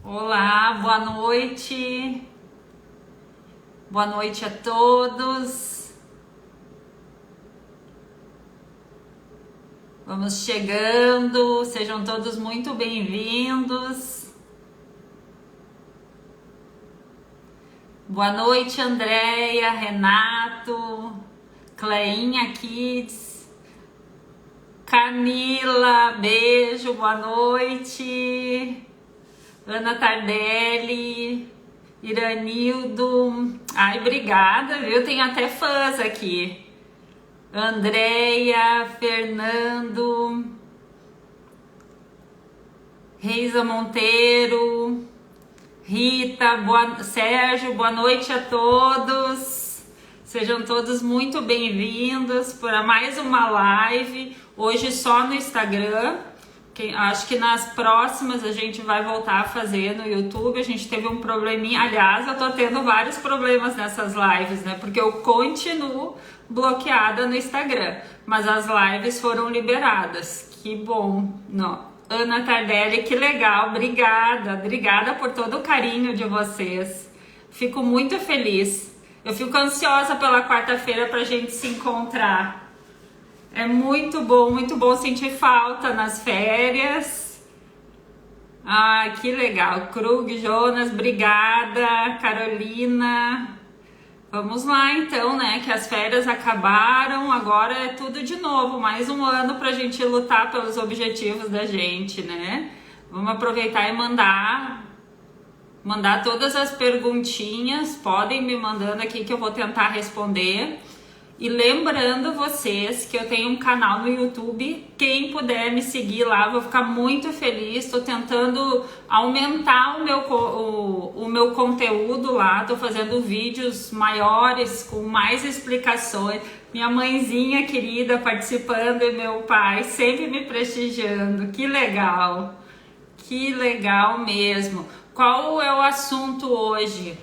Olá, boa noite. Boa noite a todos. Vamos chegando, sejam todos muito bem-vindos. Boa noite, Andréia, Renato, Cleinha Kids, Camila, beijo, boa noite. Ana Tardelli, Iranildo, ai, obrigada, viu? Tem até fãs aqui. Andréia, Fernando, Reisa Monteiro, Rita, Sérgio, boa noite a todos. Sejam todos muito bem-vindos para mais uma live, hoje só no Instagram. Acho que nas próximas a gente vai voltar a fazer no YouTube. A gente teve um probleminha, aliás, eu tô tendo vários problemas nessas lives, né? Porque eu continuo bloqueada no Instagram, mas as lives foram liberadas. Que bom, não. Ana Tardelli, que legal, obrigada por todo o carinho de vocês. Fico muito feliz. Eu fico ansiosa pela quarta-feira pra gente se encontrar. É muito bom sentir falta nas férias. Ai, que legal. Krug, Jonas, obrigada. Carolina. Vamos lá então, né? Que as férias acabaram, agora é tudo de novo. Mais um ano pra gente lutar pelos objetivos da gente, né? Vamos aproveitar e mandar todas as perguntinhas. Podem me mandando aqui que eu vou tentar responder. E lembrando vocês que eu tenho um canal no YouTube, quem puder me seguir lá, vou ficar muito feliz. Estou tentando aumentar o meu conteúdo lá, estou fazendo vídeos maiores, com mais explicações. Minha mãezinha querida participando e meu pai sempre me prestigiando, que legal mesmo. Qual é o assunto hoje?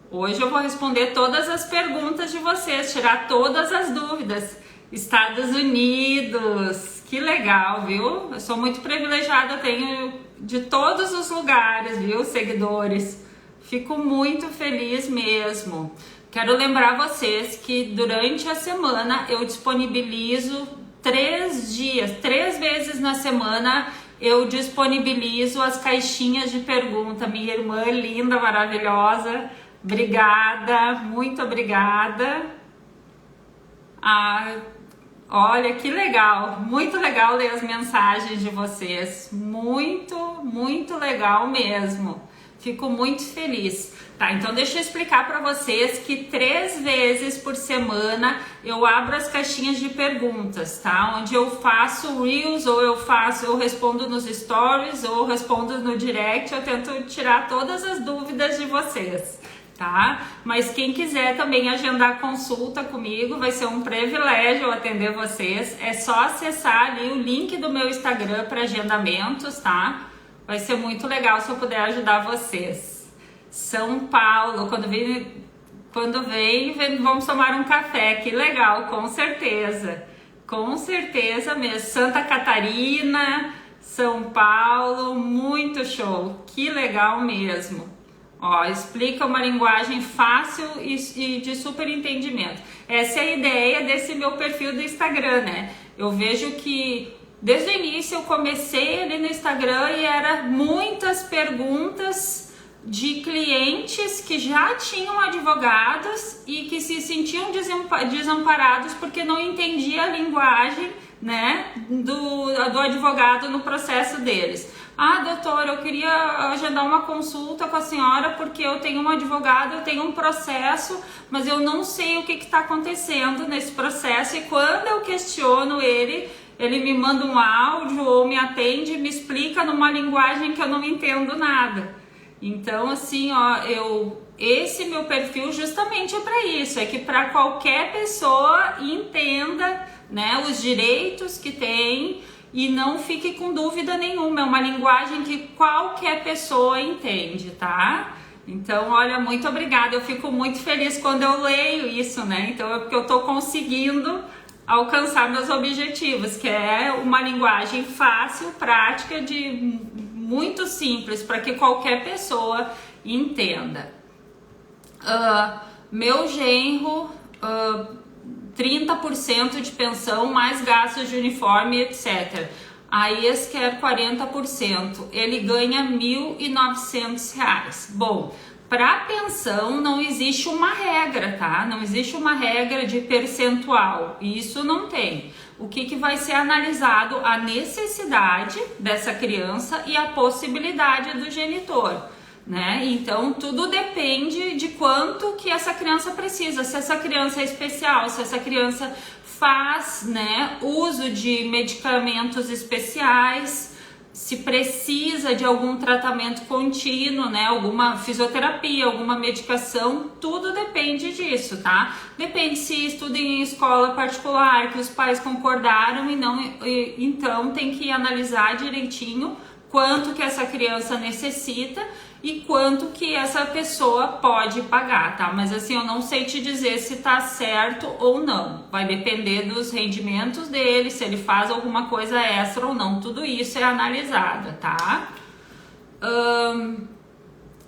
Hoje eu vou responder todas as perguntas de vocês, tirar todas as dúvidas. Estados Unidos, que legal, viu? Eu sou muito privilegiada, tenho de todos os lugares, viu, seguidores. Fico muito feliz mesmo. Quero lembrar vocês que durante a semana eu disponibilizo 3 vezes na semana eu disponibilizo as caixinhas de pergunta. Minha irmã linda, maravilhosa, obrigada, muito obrigada. Olha que legal, muito legal ler as mensagens de vocês, muito legal mesmo, fico muito feliz. Tá, então deixa eu explicar para vocês que 3 vezes por semana eu abro as caixinhas de perguntas, tá? Onde eu faço reels, ou eu respondo nos stories, ou eu respondo no direct, eu tento tirar todas as dúvidas de vocês. Tá? Mas quem quiser também agendar consulta comigo, vai ser um privilégio atender vocês. É só acessar ali o link do meu Instagram para agendamentos, tá? Vai ser muito legal se eu puder ajudar vocês. São Paulo, quando vem, vamos tomar um café, que legal, com certeza mesmo. Santa Catarina, São Paulo, muito show, que legal mesmo. Ó, explica uma linguagem fácil e de super entendimento. Essa é a ideia desse meu perfil do Instagram, né? Eu vejo que desde o início eu comecei ali no Instagram e era muitas perguntas de clientes que já tinham advogados e que se sentiam desamparados porque não entendia a linguagem, né, do advogado no processo deles. Ah, doutora, eu queria agendar uma consulta com a senhora porque eu tenho um advogado, eu tenho um processo, mas eu não sei o que está acontecendo nesse processo, e quando eu questiono ele me manda um áudio ou me atende, me explica numa linguagem que eu não entendo nada. Então, assim, ó, esse meu perfil justamente é para isso, é que para qualquer pessoa entenda, né, os direitos que tem e não fique com dúvida nenhuma. É uma linguagem que qualquer pessoa entende, tá? Então, olha, muito obrigada. Eu fico muito feliz quando eu leio isso, né? Então, é porque eu tô conseguindo alcançar meus objetivos, que é uma linguagem fácil, prática, de muito simples para que qualquer pessoa entenda. Meu genro, 30% de pensão, mais gastos de uniforme, etc. A ex quer 40%, ele ganha R$ 1.900. Bom, para pensão não existe uma regra, tá? Não existe uma regra de percentual, isso não tem. O que vai ser analisado? A necessidade dessa criança e a possibilidade do genitor, né? Então tudo depende de quanto que essa criança precisa, se essa criança é especial, se essa criança faz, né, uso de medicamentos especiais, se precisa de algum tratamento contínuo, né, alguma fisioterapia, alguma medicação, tudo depende disso, tá? Depende se estuda em escola particular, que os pais concordaram e não, então tem que analisar direitinho quanto que essa criança necessita e quanto que essa pessoa pode pagar, tá? Mas assim, eu não sei te dizer se tá certo ou não. Vai depender dos rendimentos dele, se ele faz alguma coisa extra ou não. Tudo isso é analisado, tá?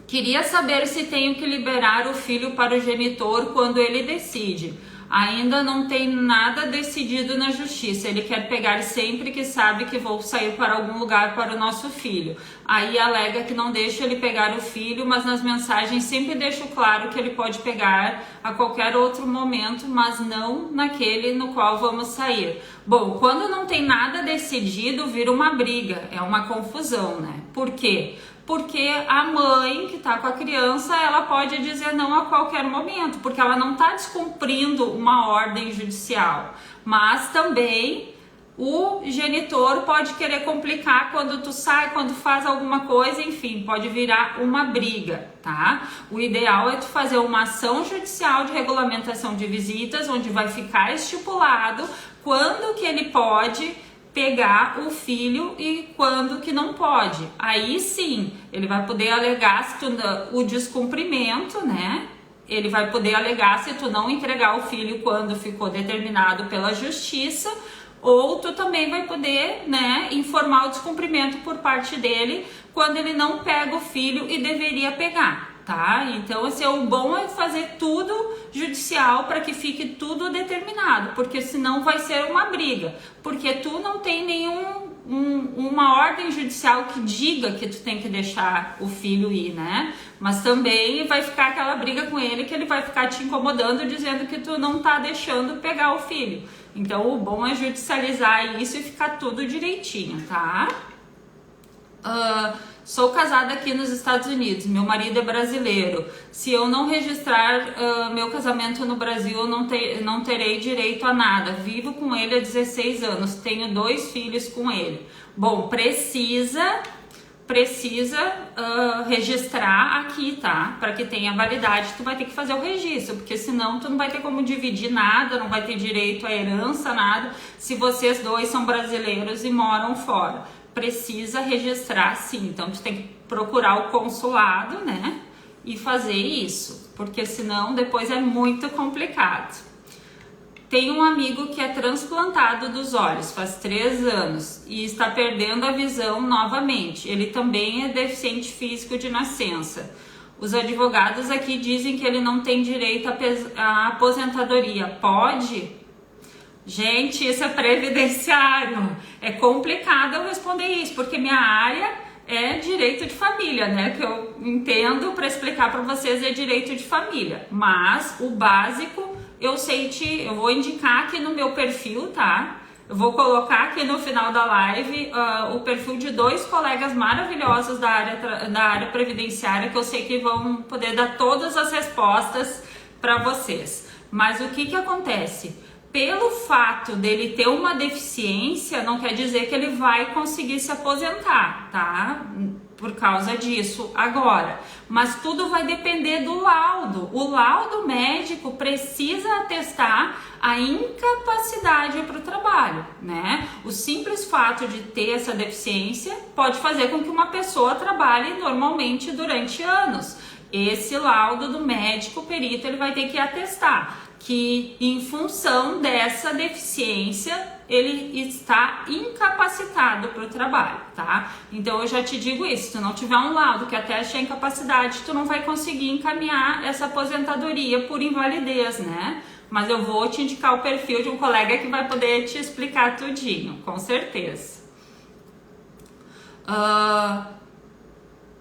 Queria saber se tenho que liberar o filho para o genitor quando ele decide. Ainda não tem nada decidido na justiça. Ele quer pegar sempre que sabe que vou sair para algum lugar para o nosso filho. Aí alega que não deixa ele pegar o filho, mas nas mensagens sempre deixo claro que ele pode pegar a qualquer outro momento, mas não naquele no qual vamos sair. Bom, quando não tem nada decidido, vira uma briga, é uma confusão, né? Por quê? Porque a mãe que tá com a criança, ela pode dizer não a qualquer momento, porque ela não tá descumprindo uma ordem judicial. Mas também o genitor pode querer complicar quando tu sai, quando faz alguma coisa, enfim, pode virar uma briga, tá? O ideal é tu fazer uma ação judicial de regulamentação de visitas, onde vai ficar estipulado quando que ele pode pegar o filho e quando que não pode. Aí sim, ele vai poder alegar se tu, o descumprimento, né? Ele vai poder alegar se tu não entregar o filho quando ficou determinado pela justiça, ou tu também vai poder, né, informar o descumprimento por parte dele quando ele não pega o filho e deveria pegar, tá? Então, assim, o bom é fazer tudo judicial para que fique tudo determinado, porque senão vai ser uma briga, porque tu não tem uma ordem judicial que diga que tu tem que deixar o filho ir, né? Mas também vai ficar aquela briga com ele que ele vai ficar te incomodando dizendo que tu não tá deixando pegar o filho. Então o bom é judicializar isso e ficar tudo direitinho, tá? Sou casada aqui nos Estados Unidos, meu marido é brasileiro. Se eu não registrar meu casamento no Brasil, eu não terei direito a nada. Vivo com ele há 16 anos, tenho 2 filhos com ele. Bom, precisa registrar aqui, tá? Para que tenha validade, tu vai ter que fazer o registro, porque senão tu não vai ter como dividir nada, não vai ter direito à herança, nada, se vocês dois são brasileiros e moram fora. Precisa registrar sim, então tu tem que procurar o consulado, né, e fazer isso, porque senão depois é muito complicado. Tem um amigo que é transplantado dos olhos faz 3 anos e está perdendo a visão novamente. Ele também é deficiente físico de nascença. Os advogados aqui dizem que ele não tem direito à aposentadoria. Pode? Gente, isso é previdenciário. É complicado eu responder isso, porque minha área é direito de família, né? Que eu entendo para explicar para vocês é direito de família. Mas o básico eu vou indicar aqui no meu perfil, tá? Eu vou colocar aqui no final da live o perfil de 2 colegas maravilhosos da área previdenciária, que eu sei que vão poder dar todas as respostas para vocês. Mas o que acontece? Pelo fato dele ter uma deficiência, não quer dizer que ele vai conseguir se aposentar, tá? Por causa disso agora. Mas tudo vai depender do laudo. O laudo médico precisa atestar a incapacidade para o trabalho, né? O simples fato de ter essa deficiência pode fazer com que uma pessoa trabalhe normalmente durante anos. Esse laudo do médico perito ele vai ter que atestar. que em função dessa deficiência ele está incapacitado para o trabalho, tá? Então eu já te digo isso, se tu não tiver um laudo que ateste a incapacidade, tu não vai conseguir encaminhar essa aposentadoria por invalidez, né? Mas eu vou te indicar o perfil de um colega que vai poder te explicar tudinho, com certeza.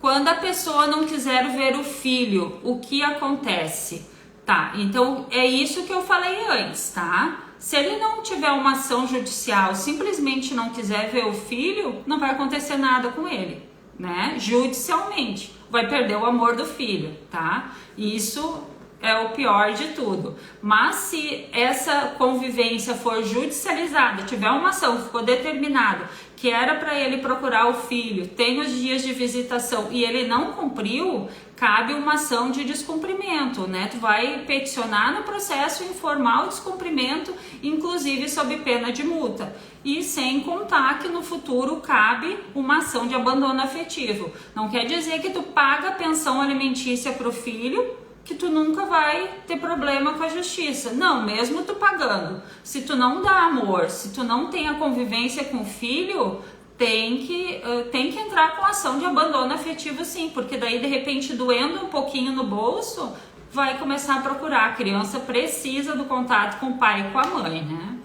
Quando a pessoa não quiser ver o filho, o que acontece? Tá, então é isso que eu falei antes, tá? Se ele não tiver uma ação judicial, simplesmente não quiser ver o filho, não vai acontecer nada com ele, né? Judicialmente, vai perder o amor do filho, tá? Isso é o pior de tudo. Mas se essa convivência for judicializada, tiver uma ação, ficou determinado que era para ele procurar o filho, tem os dias de visitação e ele não cumpriu, cabe uma ação de descumprimento, né? Tu vai peticionar no processo informal o descumprimento, inclusive sob pena de multa. E sem contar que no futuro cabe uma ação de abandono afetivo. Não quer dizer que tu paga a pensão alimentícia para o filho, que tu nunca vai ter problema com a justiça. Não, mesmo tu pagando. Se tu não dá amor, se tu não tem a convivência com o filho, tem que entrar com ação de abandono afetivo sim, porque daí de repente doendo um pouquinho no bolso, vai começar a procurar. A criança precisa do contato com o pai e com a mãe, né?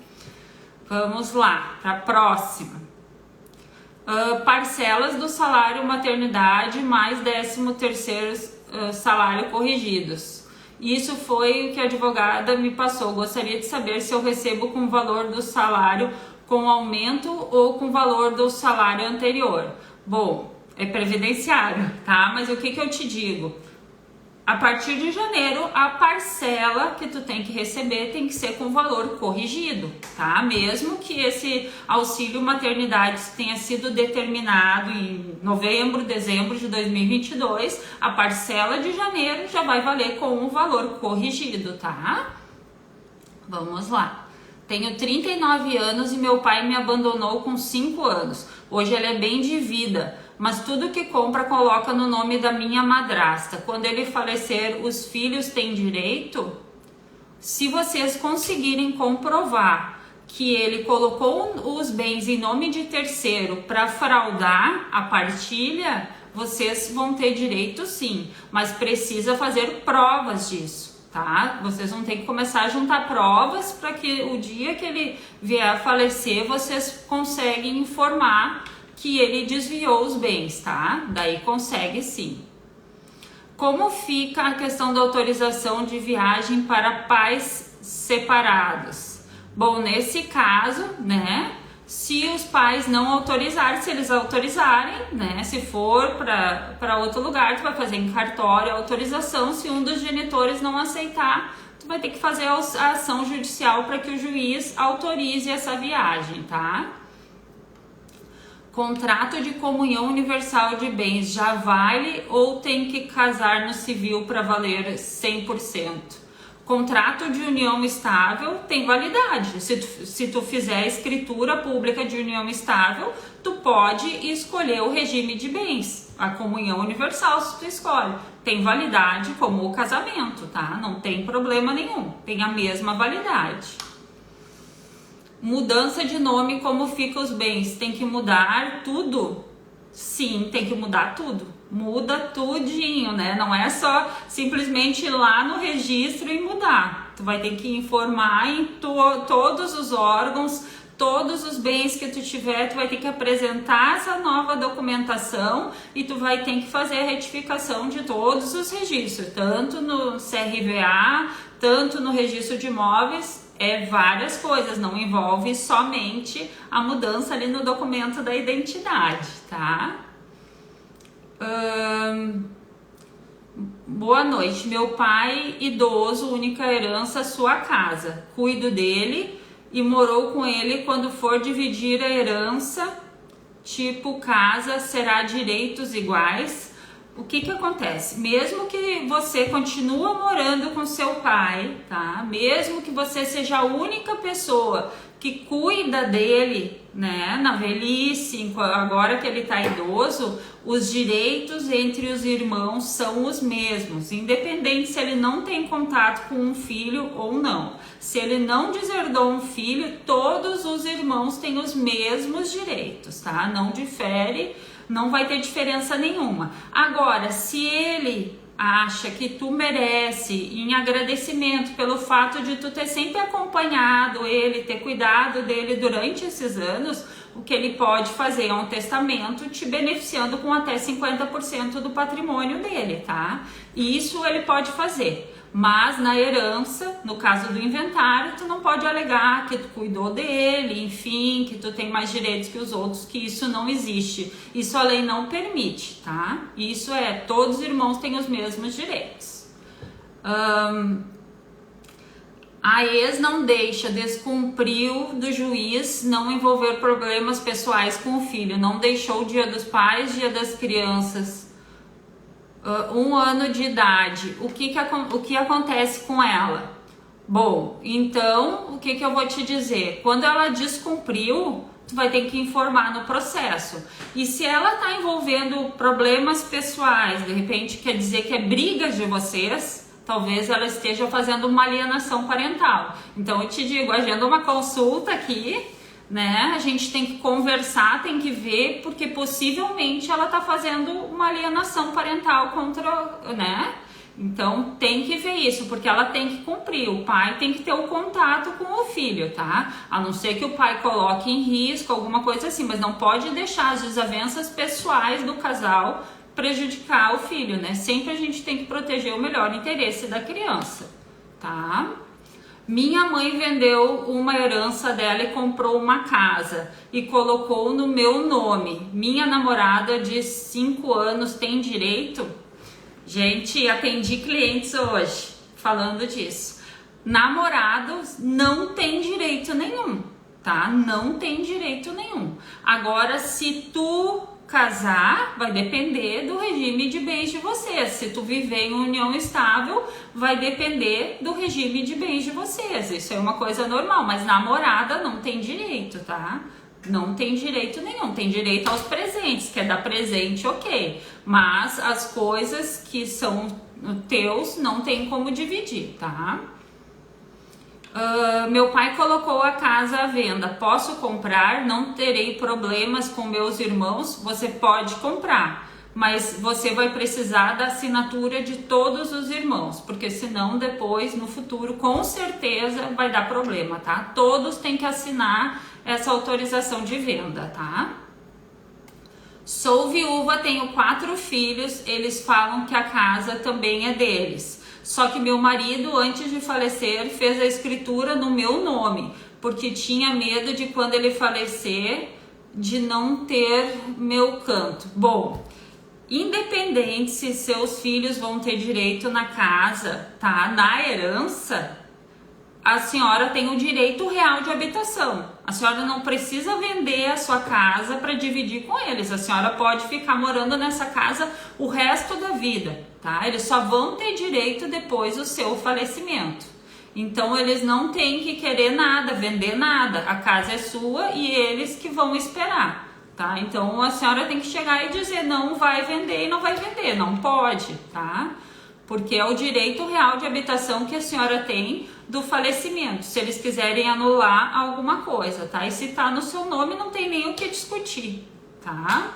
Vamos lá, para a próxima. Parcelas do salário maternidade mais 13º salário corrigidos. Isso foi o que a advogada me passou. Gostaria de saber se eu recebo com o valor do salário com aumento ou com o valor do salário anterior. Bom, é previdenciário, tá? Mas o que eu te digo? A partir de janeiro, a parcela que tu tem que receber tem que ser com valor corrigido, tá? Mesmo que esse auxílio maternidade tenha sido determinado em novembro, dezembro de 2022, a parcela de janeiro já vai valer com um valor corrigido, tá? Vamos lá. Tenho 39 anos e meu pai me abandonou com 5 anos. Hoje ele é bem de vida, mas tudo que compra coloca no nome da minha madrasta. Quando ele falecer, os filhos têm direito? Se vocês conseguirem comprovar que ele colocou os bens em nome de terceiro para fraudar a partilha, vocês vão ter direito sim, mas precisa fazer provas disso, tá? Vocês vão ter que começar a juntar provas para que o dia que ele vier a falecer, vocês conseguem informar que ele desviou os bens, tá? Daí consegue sim. Como fica a questão da autorização de viagem para pais separados? Bom, nesse caso, né, se os pais não autorizarem, se eles autorizarem, né, se for para outro lugar, tu vai fazer em cartório a autorização. Se um dos genitores não aceitar, tu vai ter que fazer a ação judicial para que o juiz autorize essa viagem, tá? Contrato de comunhão universal de bens já vale ou tem que casar no civil para valer 100%? Contrato de união estável tem validade. Se tu fizer a escritura pública de união estável, tu pode escolher o regime de bens. A comunhão universal, se tu escolhe, tem validade como o casamento, tá? Não tem problema nenhum, tem a mesma validade. Mudança de nome, como fica os bens? Tem que mudar tudo? Sim, tem que mudar tudo. Muda tudinho, né? Não é só simplesmente ir lá no registro e mudar. Tu vai ter que informar em todos os órgãos, todos os bens que tu tiver, tu vai ter que apresentar essa nova documentação e tu vai ter que fazer a retificação de todos os registros, tanto no CRVA, tanto no registro de imóveis. É várias coisas, não envolve somente a mudança ali no documento da identidade, tá? Boa noite, meu pai idoso, única herança, sua casa. Cuido dele e morou com ele. Quando for dividir a herança, tipo casa, será direitos iguais? o que acontece? Mesmo que você continue morando com seu pai, tá? Mesmo que você seja a única pessoa que cuida dele, né, na velhice, agora que ele tá idoso, os direitos entre os irmãos são os mesmos, independente se ele não tem contato com um filho ou não. Se ele não deserdou um filho, todos os irmãos têm os mesmos direitos, tá? Não difere, não vai ter diferença nenhuma. Agora, se ele acha que tu merece, em agradecimento pelo fato de tu ter sempre acompanhado ele, ter cuidado dele durante esses anos, o que ele pode fazer é um testamento te beneficiando com até 50% do patrimônio dele, tá? Isso ele pode fazer. Mas na herança, no caso do inventário, tu não pode alegar que tu cuidou dele, enfim, que tu tem mais direitos que os outros, que isso não existe. Isso a lei não permite, tá? Isso todos os irmãos têm os mesmos direitos. A ex não deixa, descumpriu do juiz não envolver problemas pessoais com o filho, não deixou o Dia dos Pais, Dia das Crianças, 1 ano de idade. O que acontece com ela? Bom, então o que eu vou te dizer? Quando ela descumpriu, tu vai ter que informar no processo. E se ela tá envolvendo problemas pessoais, de repente quer dizer que é briga de vocês, talvez ela esteja fazendo uma alienação parental. Então eu te digo, agenda uma consulta aqui, né? A gente tem que conversar, tem que ver, porque possivelmente ela tá fazendo uma alienação parental contra, né? Então tem que ver isso, porque ela tem que cumprir, o pai tem que ter o contato com o filho, tá? A não ser que o pai coloque em risco, alguma coisa assim, mas não pode deixar as desavenças pessoais do casal prejudicar o filho, né? Sempre a gente tem que proteger o melhor interesse da criança, tá? Minha mãe vendeu uma herança dela e comprou uma casa e colocou no meu nome. Minha namorada de 5 anos tem direito? Gente, atendi clientes hoje falando disso. Namorados não tem direito nenhum, tá? Não tem direito nenhum. Agora, se tu casar, vai depender do regime de bens de vocês. Se tu viver em união estável, vai depender do regime de bens de vocês. Isso é uma coisa normal, mas namorada não tem direito, tá? Não tem direito nenhum, tem direito aos presentes, quer dar presente, ok. Mas as coisas que são teus não tem como dividir, tá? Meu pai colocou a casa à venda, posso comprar? Não terei problemas com meus irmãos? Você pode comprar, mas você vai precisar da assinatura de todos os irmãos, porque senão depois, no futuro, com certeza vai dar problema, tá? Todos têm que assinar essa autorização de venda, tá? Sou viúva, tenho 4 filhos, eles falam que a casa também é deles. Só que meu marido, antes de falecer, fez a escritura no meu nome, porque tinha medo de quando ele falecer, de não ter meu canto. Bom, independente se seus filhos vão ter direito na casa, tá? Na herança, a senhora tem o direito real de habitação. A senhora não precisa vender a sua casa para dividir com eles. A senhora pode ficar morando nessa casa o resto da vida, tá? Eles só vão ter direito depois do seu falecimento. Então eles não têm que querer nada, vender nada. A casa é sua e eles que vão esperar, tá? Então a senhora tem que chegar e dizer não vai vender e não vai vender, não pode, tá? Porque é o direito real de habitação que a senhora tem do falecimento, se eles quiserem anular alguma coisa, tá? E se tá no seu nome, não tem nem o que discutir, tá?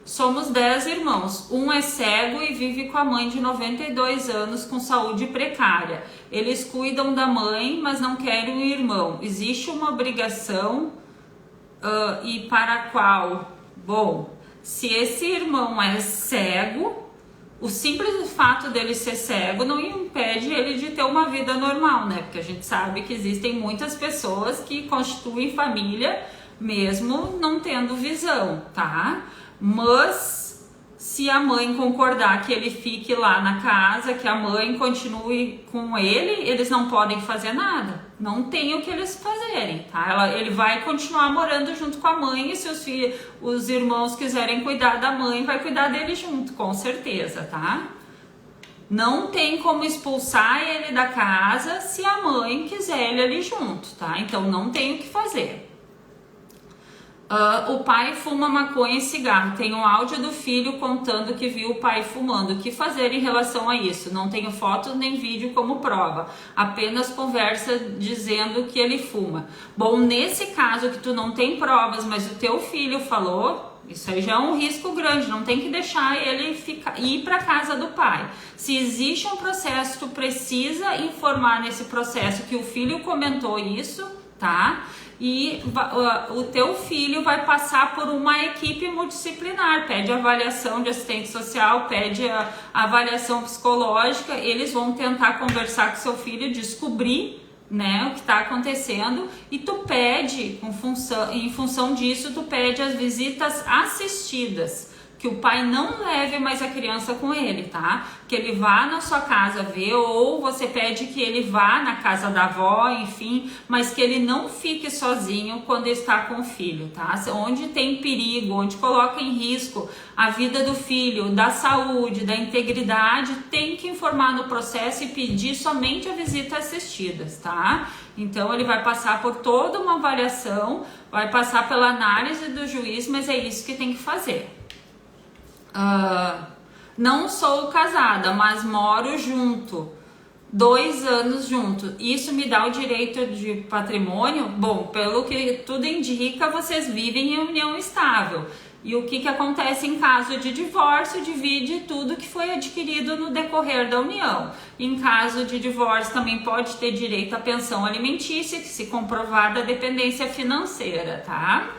Somos 10 irmãos, um é cego e vive com a mãe de 92 anos com saúde precária. Eles cuidam da mãe, mas não querem o irmão. Existe uma obrigação e para qual? Bom, se esse irmão é cego, o simples fato dele ser cego não impede ele de ter uma vida normal, né? Porque a gente sabe que existem muitas pessoas que constituem família mesmo não tendo visão, tá? Mas Se a mãe concordar que ele fique lá na casa, que a mãe continue com ele, eles não podem fazer nada. Não tem o que eles fazerem, tá? Ele vai continuar morando junto com a mãe, e se os irmãos quiserem cuidar da mãe, vai cuidar dele junto, com certeza, tá? Não tem como expulsar ele da casa se a mãe quiser ele ali junto, tá? Então não tem o que fazer. O pai fuma maconha e cigarro. Tem um áudio do filho contando que viu o pai fumando. O que fazer em relação a isso? Não tenho foto nem vídeo como prova. Apenas conversa dizendo que ele fuma. Bom, nesse caso que tu não tem provas, mas o teu filho falou, isso aí já é um risco grande. Não tem que deixar ele ir para casa do pai. Se existe um processo, tu precisa informar nesse processo que o filho comentou isso, tá? E o teu filho vai passar por uma equipe multidisciplinar, pede avaliação de assistente social, pede a avaliação psicológica, eles vão tentar conversar com seu filho, descobrir, né, o que está acontecendo, e tu pede, em função disso, tu pede as visitas assistidas, que o pai não leve mais a criança com ele, tá? Que ele vá na sua casa ver, ou você pede que ele vá na casa da avó, enfim, mas que ele não fique sozinho quando está com o filho, tá? Onde tem perigo, onde coloca em risco a vida do filho, da saúde, da integridade, tem que informar no processo e pedir somente a visita assistidas, tá? Então ele vai passar por toda uma avaliação, vai passar pela análise do juiz, mas é isso que tem que fazer. Não sou casada, mas moro junto, 2 anos junto. Isso me dá o direito de patrimônio? Bom, pelo que tudo indica, vocês vivem em união estável. E o que acontece em caso de divórcio? Divide tudo que foi adquirido no decorrer da união. Em caso de divórcio também pode ter direito à pensão alimentícia, que se comprovada a dependência financeira, tá?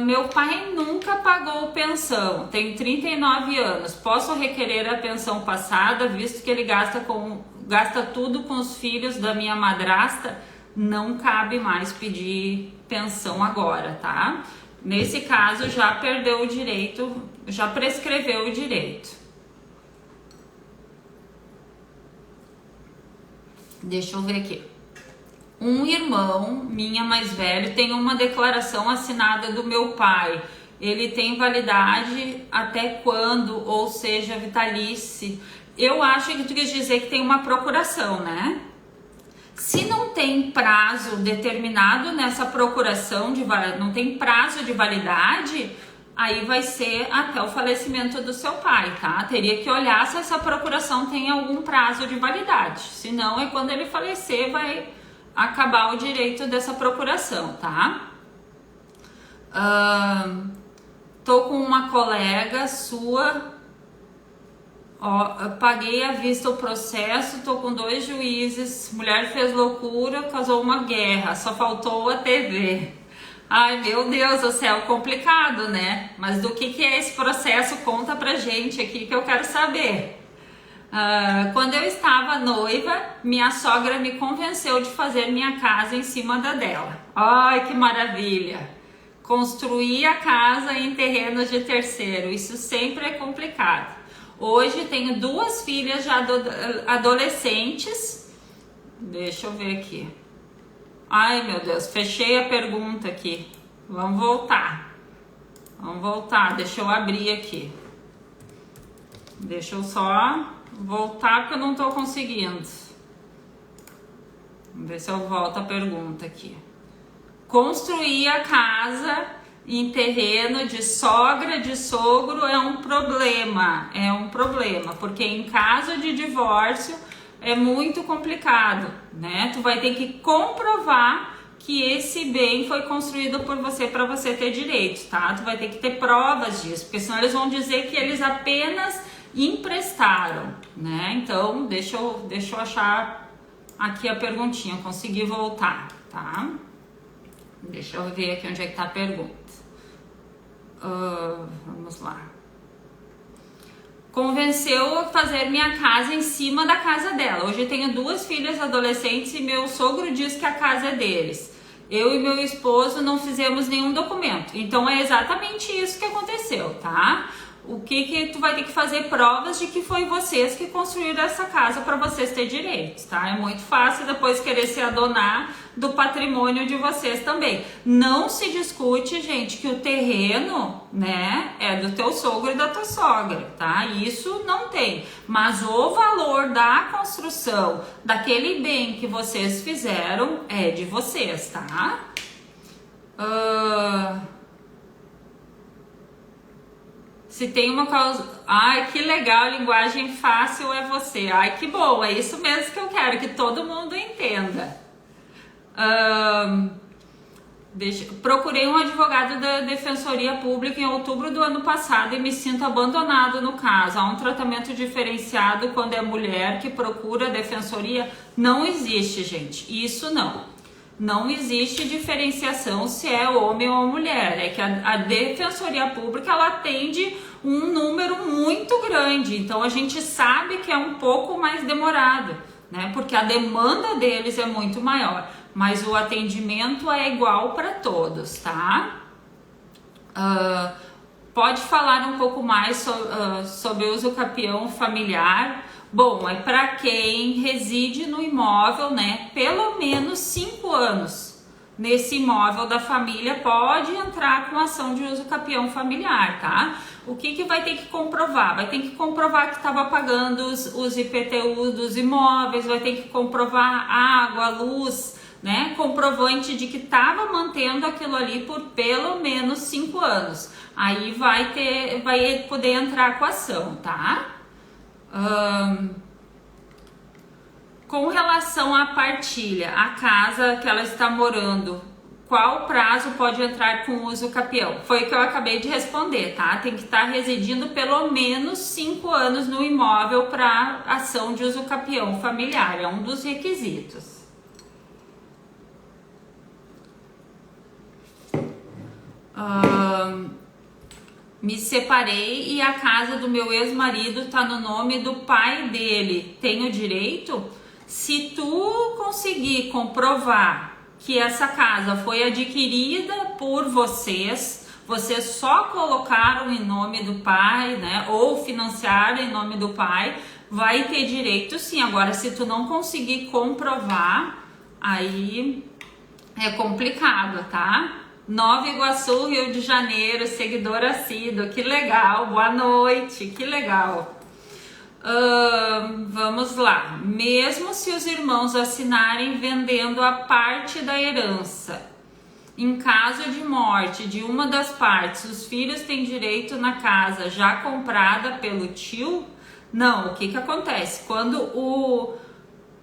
Meu pai nunca pagou pensão, tenho 39 anos, posso requerer a pensão passada, visto que ele gasta tudo com os filhos da minha madrasta? Não cabe mais pedir pensão agora, tá? Nesse caso já perdeu o direito, já prescreveu o direito. Deixa eu ver aqui. Um irmão, minha mais velho, tem uma declaração assinada do meu pai. Ele tem validade até quando? Ou seja, vitalício. Eu acho que tu quis dizer que tem uma procuração, né? Se não tem prazo determinado nessa procuração, não tem prazo de validade, aí vai ser até o falecimento do seu pai, tá? Teria que olhar se essa procuração tem algum prazo de validade. Se não, é quando ele falecer, vai acabar o direito dessa procuração, tá? Tô com uma colega sua, eu paguei à vista o processo, tô com 2 juízes, mulher fez loucura, causou uma guerra, só faltou a TV. Ai, meu Deus do céu, complicado, né? Mas do que é esse processo? Conta pra gente aqui que eu quero saber. Quando eu estava noiva, minha sogra me convenceu de fazer minha casa em cima da dela. Ai, que maravilha! Construir a casa em terrenos de terceiro, isso sempre é complicado. Hoje tenho 2 filhas já adolescentes. Deixa eu ver aqui. Ai, meu Deus, fechei a pergunta aqui. Vamos voltar, deixa eu abrir aqui. Deixa eu só voltar porque eu não tô conseguindo. Vamos ver se eu volto a pergunta aqui. Construir a casa em terreno de sogra, de sogro é um problema, porque em caso de divórcio é muito complicado, né? Tu vai ter que comprovar que esse bem foi construído por você para você ter direito, tá? Tu vai ter que ter provas disso, porque senão eles vão dizer que eles apenas emprestaram, né? Então, deixa eu achar aqui a perguntinha, eu consegui voltar, tá? Deixa eu ver aqui onde é que tá a pergunta. Vamos lá. Convenceu a fazer minha casa em cima da casa dela. Hoje eu tenho 2 filhas adolescentes e meu sogro diz que a casa é deles. Eu e meu esposo não fizemos nenhum documento. Então é exatamente isso que aconteceu, tá? o que tu vai ter que fazer provas de que foi vocês que construíram essa casa para vocês terem direitos, tá? É muito fácil depois querer se adonar do patrimônio de vocês também. Não se discute, gente, que o terreno, né, é do teu sogro e da tua sogra, tá? Isso não tem. Mas o valor da construção daquele bem que vocês fizeram é de vocês, tá? Se tem uma causa... Ai, que legal, linguagem fácil é você. Ai, que bom, é isso mesmo que eu quero, que todo mundo entenda. Procurei um advogado da Defensoria Pública em outubro do ano passado e me sinto abandonado no caso. Há um tratamento diferenciado quando é mulher que procura a defensoria? Não existe, gente. Isso não. Não existe diferenciação se é homem ou mulher. É que a Defensoria Pública ela atende um número muito grande. Então a gente sabe que é um pouco mais demorado, né? Porque a demanda deles é muito maior. Mas o atendimento é igual para todos, tá? Pode falar um pouco mais sobre o uso capião familiar? Bom, é para quem reside no imóvel, né? Pelo menos 5 anos nesse imóvel da família pode entrar com ação de uso capião familiar, tá? O que vai ter que comprovar? Vai ter que comprovar que estava pagando os IPTU dos imóveis, vai ter que comprovar água, luz, né? Comprovante de que estava mantendo aquilo ali por pelo menos 5 anos. Aí vai poder entrar com a ação, tá? Com relação à partilha, a casa que ela está morando, qual prazo pode entrar com uso capião? Foi o que eu acabei de responder, tá? Tem que estar residindo pelo menos 5 anos no imóvel para ação de uso capião familiar, é um dos requisitos. Me separei e a casa do meu ex-marido tá no nome do pai dele. Tenho direito? Se tu conseguir comprovar que essa casa foi adquirida por vocês só colocaram em nome do pai, né? Ou financiaram em nome do pai, vai ter direito sim. Agora, se tu não conseguir comprovar, aí é complicado, tá? Nova Iguaçu, Rio de Janeiro, seguidor assíduo, que legal, boa noite, que legal. Vamos lá, mesmo se os irmãos assinarem vendendo a parte da herança, em caso de morte de uma das partes, os filhos têm direito na casa já comprada pelo tio? Não, o que acontece? Quando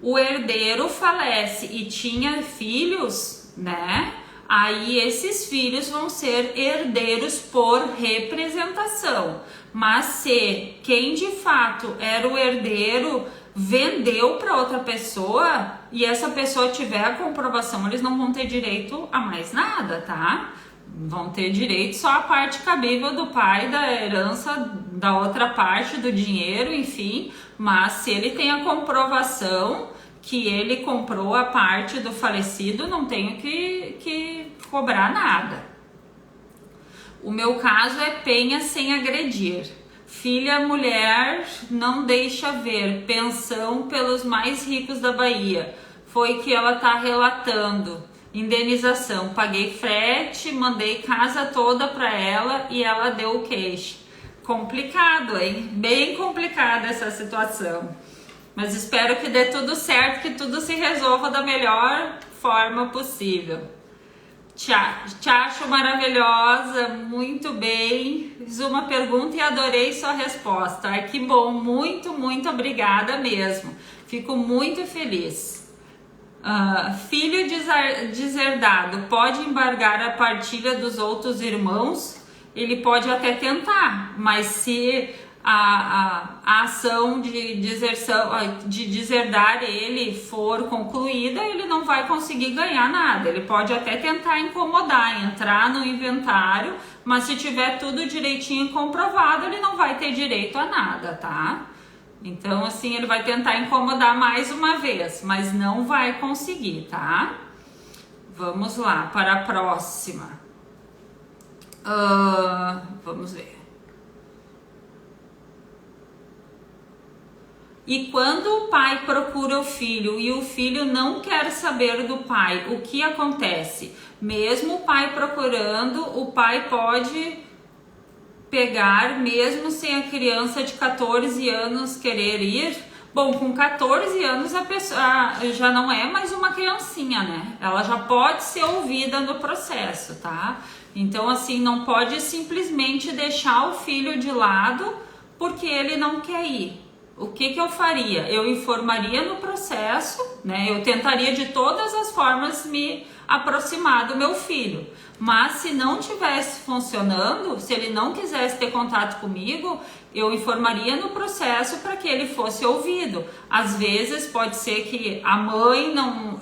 o herdeiro falece e tinha filhos, né? Aí esses filhos vão ser herdeiros por representação. Mas se quem de fato era o herdeiro vendeu para outra pessoa e essa pessoa tiver a comprovação, eles não vão ter direito a mais nada, tá? Vão ter direito só a parte cabível do pai, da herança, da outra parte do dinheiro, enfim. Mas se ele tem a comprovação que ele comprou a parte do falecido, não tenho que cobrar nada. O meu caso é penha sem agredir. Filha mulher não deixa ver, pensão pelos mais ricos da Bahia. Foi que ela tá relatando. Indenização, paguei frete, mandei casa toda para ela e ela deu o queixo. Complicado, hein? Bem complicada essa situação. Mas espero que dê tudo certo, que tudo se resolva da melhor forma possível. Te acho maravilhosa, muito bem. Fiz uma pergunta e adorei sua resposta. Ai, que bom, muito obrigada mesmo. Fico muito feliz. Filho deserdado pode embargar a partilha dos outros irmãos? Ele pode até tentar, mas se a ação de deserdar ele for concluída, ele não vai conseguir ganhar nada. Ele pode até tentar incomodar, entrar no inventário, mas se tiver tudo direitinho comprovado, ele não vai ter direito a nada, tá? Então, assim, ele vai tentar incomodar mais uma vez, mas não vai conseguir, tá? Vamos lá para a próxima. Vamos ver. E quando o pai procura o filho e o filho não quer saber do pai, o que acontece? Mesmo o pai procurando, o pai pode pegar, mesmo sem a criança de 14 anos querer ir. Bom, com 14 anos a pessoa já não é mais uma criancinha, né? Ela já pode ser ouvida no processo, tá? Então, assim, não pode simplesmente deixar o filho de lado porque ele não quer ir. O que eu faria? Eu informaria no processo, né? Eu tentaria de todas as formas me aproximar do meu filho. Mas se não tivesse funcionando, se ele não quisesse ter contato comigo, eu informaria no processo para que ele fosse ouvido. Às vezes pode ser que a mãe não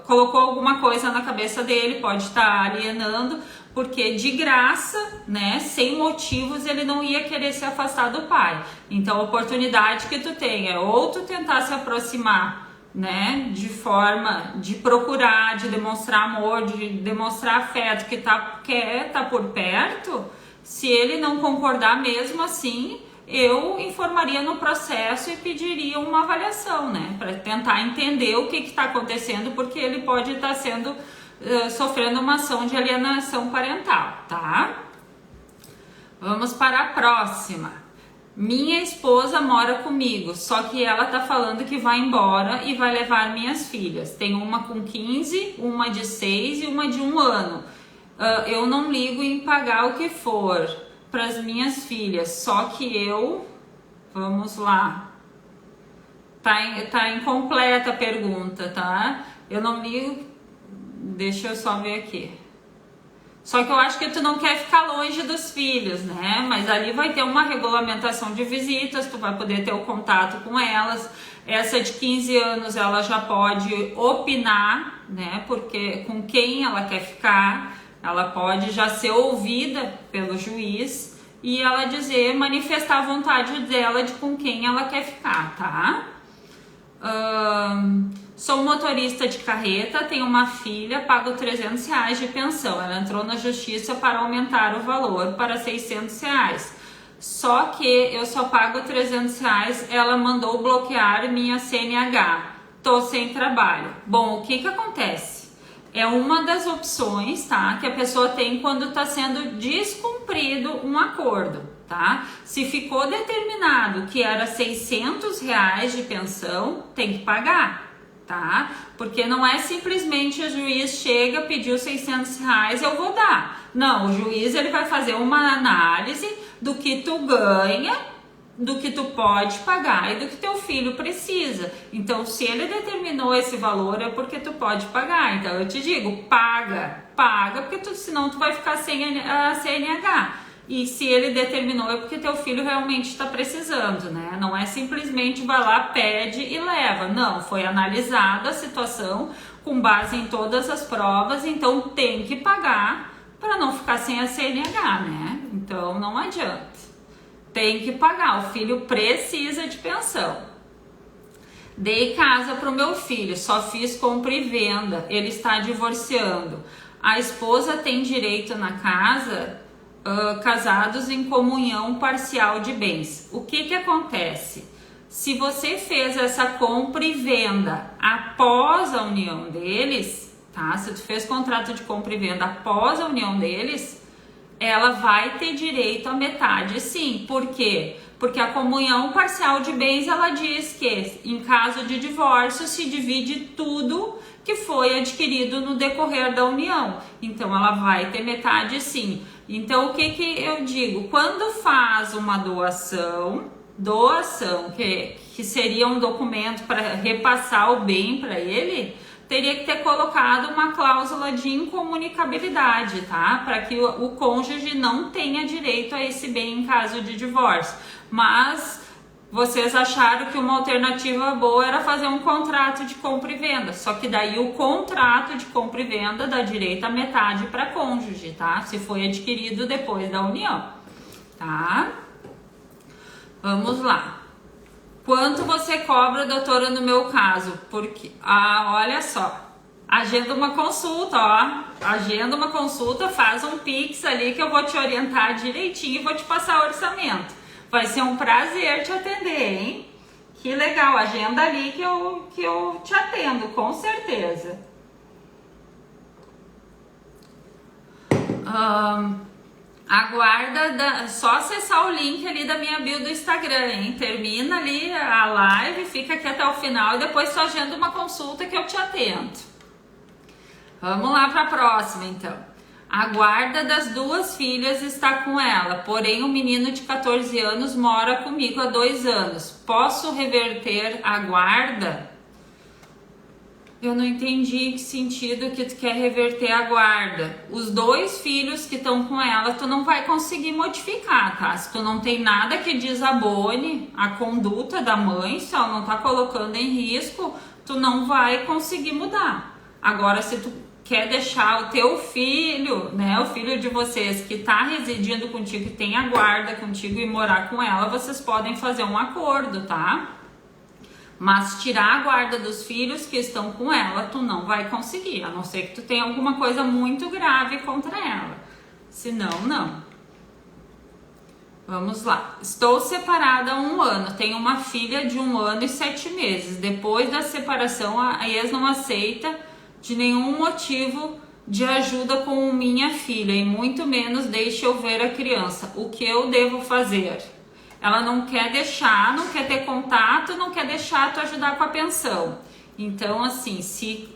colocou alguma coisa na cabeça dele, pode estar alienando, porque de graça, né, sem motivos, ele não ia querer se afastar do pai. Então a oportunidade que tu tem é ou tu tentar se aproximar, né, de forma de procurar, de demonstrar amor, de demonstrar afeto, que quer tá por perto. Se ele não concordar mesmo assim, eu informaria no processo e pediria uma avaliação, né, para tentar entender o que está acontecendo, porque ele pode estar sofrendo uma ação de alienação parental, tá? Vamos para a próxima. Minha esposa mora comigo, só que ela tá falando que vai embora e vai levar minhas filhas. Tem uma com 15, uma de 6 e uma de 1 ano. Eu não ligo em pagar o que for para as minhas filhas, só que vamos lá. Tá incompleta a pergunta, tá? Eu não ligo. Deixa eu só ver aqui. Só que eu acho que tu não quer ficar longe dos filhos, né? Mas ali vai ter uma regulamentação de visitas, tu vai poder ter o contato com elas. Essa de 15 anos, ela já pode opinar, né? Porque com quem ela quer ficar, ela pode já ser ouvida pelo juiz e ela manifestar a vontade dela de com quem ela quer ficar, tá? Sou motorista de carreta, tenho uma filha, pago R$300 de pensão. Ela entrou na justiça para aumentar o valor para R$600. Só que eu só pago R$300, ela mandou bloquear minha CNH. Tô sem trabalho. Bom, o que acontece? É uma das opções, tá, que a pessoa tem quando está sendo descumprido um acordo, tá? Se ficou determinado que era R$600 de pensão, tem que pagar, tá? Porque não é simplesmente o juiz chega, pediu R$600, eu vou dar. Não, o juiz ele vai fazer uma análise do que tu ganha, do que tu pode pagar e do que teu filho precisa. Então, se ele determinou esse valor, é porque tu pode pagar. Então, eu te digo, paga, porque senão tu vai ficar sem a CNH. E se ele determinou, é porque teu filho realmente está precisando, né? Não é simplesmente vai lá, pede e leva. Não, foi analisada a situação com base em todas as provas, então tem que pagar para não ficar sem a CNH, né? Então, não adianta. Tem que pagar, o filho precisa de pensão. Dei casa para o meu filho, só fiz compra e venda, ele está divorciando. A esposa tem direito na casa, casados em comunhão parcial de bens. O que acontece? Se você fez essa compra e venda após a união deles, tá? Se tu fez contrato de compra e venda após a união deles, ela vai ter direito à metade, sim. Por quê? Porque a comunhão parcial de bens, ela diz que em caso de divórcio se divide tudo que foi adquirido no decorrer da união. Então ela vai ter metade, sim. Então o que eu digo? Quando faz uma doação que seria um documento para repassar o bem para ele, teria que ter colocado uma cláusula de incomunicabilidade, tá? Para que o cônjuge não tenha direito a esse bem em caso de divórcio. Mas vocês acharam que uma alternativa boa era fazer um contrato de compra e venda. Só que daí o contrato de compra e venda dá direito a metade para cônjuge, tá? Se foi adquirido depois da união, tá? Vamos lá. Quanto você cobra, doutora, no meu caso? Porque, olha só, agenda uma consulta, ó. Agenda uma consulta, faz um Pix ali que eu vou te orientar direitinho e vou te passar o orçamento. Vai ser um prazer te atender, hein? Que legal, agenda ali que eu te atendo, com certeza. Aguarda, só acessar o link ali da minha bio do Instagram, hein? Termina ali a live, fica aqui até o final e depois tu agenda uma consulta que eu te atendo. Vamos lá para a próxima, então. A guarda das 2 filhas está com ela, porém o menino de 14 anos mora comigo há 2 anos. Posso reverter a guarda? Eu não entendi em que sentido que tu quer reverter a guarda. Os 2 filhos que estão com ela, tu não vai conseguir modificar, tá? Se tu não tem nada que desabone a conduta da mãe, se ela não tá colocando em risco, tu não vai conseguir mudar. Agora, se tu quer deixar o teu filho, né, o filho de vocês que tá residindo contigo, que tem a guarda contigo e morar com ela, vocês podem fazer um acordo, tá? Mas tirar a guarda dos filhos que estão com ela, tu não vai conseguir, a não ser que tu tenha alguma coisa muito grave contra ela. Senão, não. Vamos lá. Estou separada há 1 ano, tenho uma filha de 1 ano e 7 meses. Depois da separação, a ex não aceita de nenhum motivo de ajuda com minha filha e muito menos deixa eu ver a criança. O que eu devo fazer? Ela não quer deixar, não quer ter contato, não quer deixar tu ajudar com a pensão. Então, assim, se